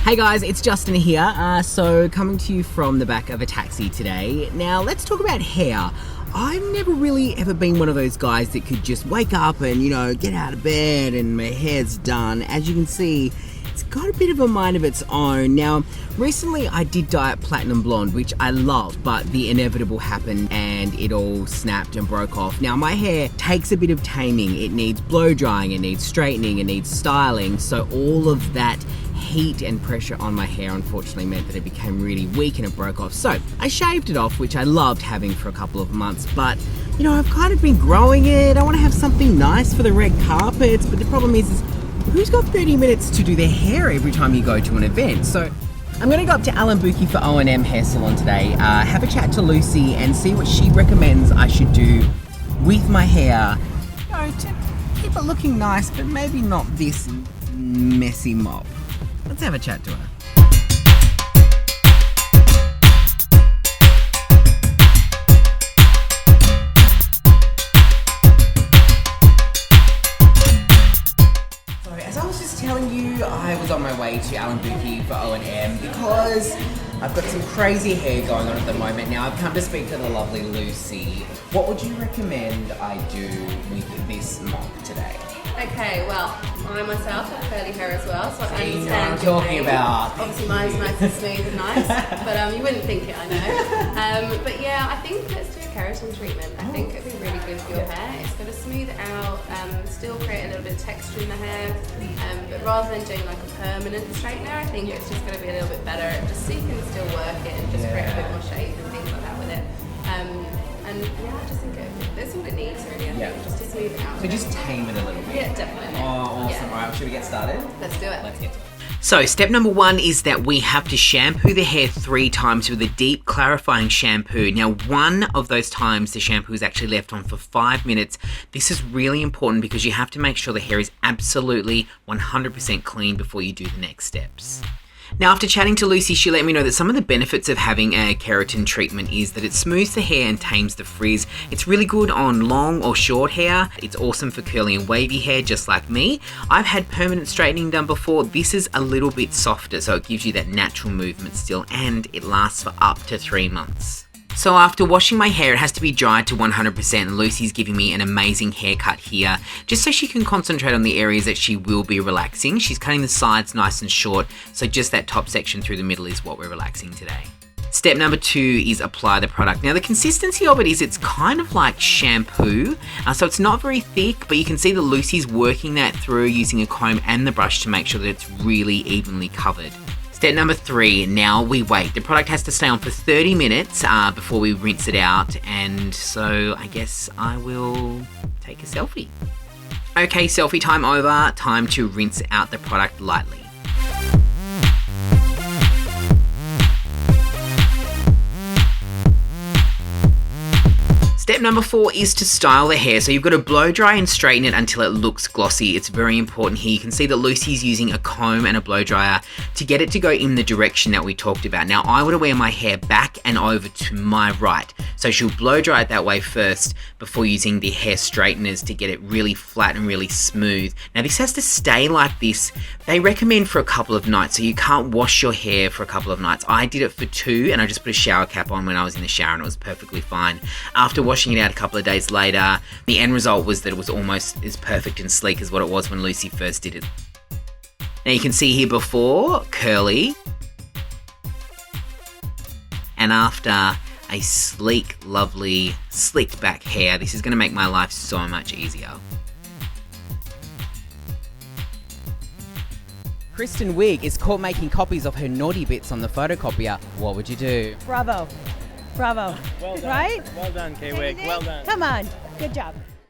Hey guys, it's Justin here. So coming to you from the back of a taxi today. Now let's talk about hair. I've never really ever been one of those guys that could just wake up and, get out of bed and my hair's done. As you can see, it's got a bit of a mind of its own. Now, recently I did dye it platinum blonde, which I loved, but the inevitable happened and it all snapped and broke off. Now, my hair takes a bit of taming. It needs blow drying, it needs straightening, it needs styling. So all of that heat and pressure on my hair unfortunately meant that it became really weak and it broke off. So I shaved it off, which I loved having for a couple of months, but I've kind of been growing it. I want to have something nice for the red carpets, but the problem is who's got 30 minutes to do their hair every time you go to an event? So I'm going to go up to Alan Buki for O&M Hair Salon today, have a chat to Lucy and see what she recommends I should do with my hair, to keep it looking nice, but maybe not this messy mop. Let's have a chat to her. So, as I was just telling you, I was on my way to Alan Buki for O&M because I've got some crazy hair going on at the moment. Now, I've come to speak to the lovely Lucy. What would you recommend I do with this mop today? Okay, well, I myself have curly hair as well, so I understand what I'm your talking pain. about. Obviously mine's nice and smooth and nice, but you wouldn't think it, I know. But yeah, I think let's do a keratin treatment. I think it'd be really good for your hair. It's going to smooth it out, still create a little bit of texture in the hair, but rather than doing like a permanent straightener, I think it's just going to be a little bit better, just so you can still work it and just create a bit more shape and things like that with it. And yeah, I just think that's all it needs really, I think, just to smooth it out. So just tame it a little bit. Yeah, definitely. Oh, awesome. Yeah. All right, should we get started? Let's do it. Let's get to it. So step number 1 is that we have to shampoo the hair 3 times with a deep clarifying shampoo. Now, one of those times the shampoo is actually left on for 5 minutes. This is really important because you have to make sure the hair is absolutely 100% clean before you do the next steps. Now, after chatting to Lucy, she let me know that some of the benefits of having a keratin treatment is that it smooths the hair and tames the frizz. It's really good on long or short hair. It's awesome for curly and wavy hair, just like me. I've had permanent straightening done before. This is a little bit softer, so it gives you that natural movement still, and it lasts for up to 3 months. So after washing my hair, it has to be dried to 100%, and Lucy's giving me an amazing haircut here, just so she can concentrate on the areas that she will be relaxing. She's cutting the sides nice and short, so just that top section through the middle is what we're relaxing today. Step number 2 is apply the product. Now, the consistency of it is it's kind of like shampoo, so it's not very thick, but you can see that Lucy's working that through using a comb and the brush to make sure that it's really evenly covered. Step number 3, now we wait. The product has to stay on for 30 minutes before we rinse it out, and so I guess I will take a selfie. Okay, selfie time over. Time to rinse out the product lightly. Step number 4 is to style the hair. So you've got to blow dry and straighten it until it looks glossy. It's very important here. You can see that Lucy's using a comb and a blow dryer to get it to go in the direction that we talked about. Now, I want to wear my hair back and over to my right. So she'll blow dry it that way first before using the hair straighteners to get it really flat and really smooth. Now, this has to stay like this. They recommend for a couple of nights, so you can't wash your hair for a couple of nights. I did it for 2, and I just put a shower cap on when I was in the shower, and it was perfectly fine. After washing it out a couple of days later, the end result was that it was almost as perfect and sleek as what it was when Lucy first did it. Now you can see here before, curly, and after a sleek, lovely, slicked back hair. This is going to make my life so much easier. Kristen Wiig is caught making copies of her naughty bits on the photocopier. What would you do? Bravo. Bravo. Well done. Right? Well done, K-Wig. Well done. Come on. Good job.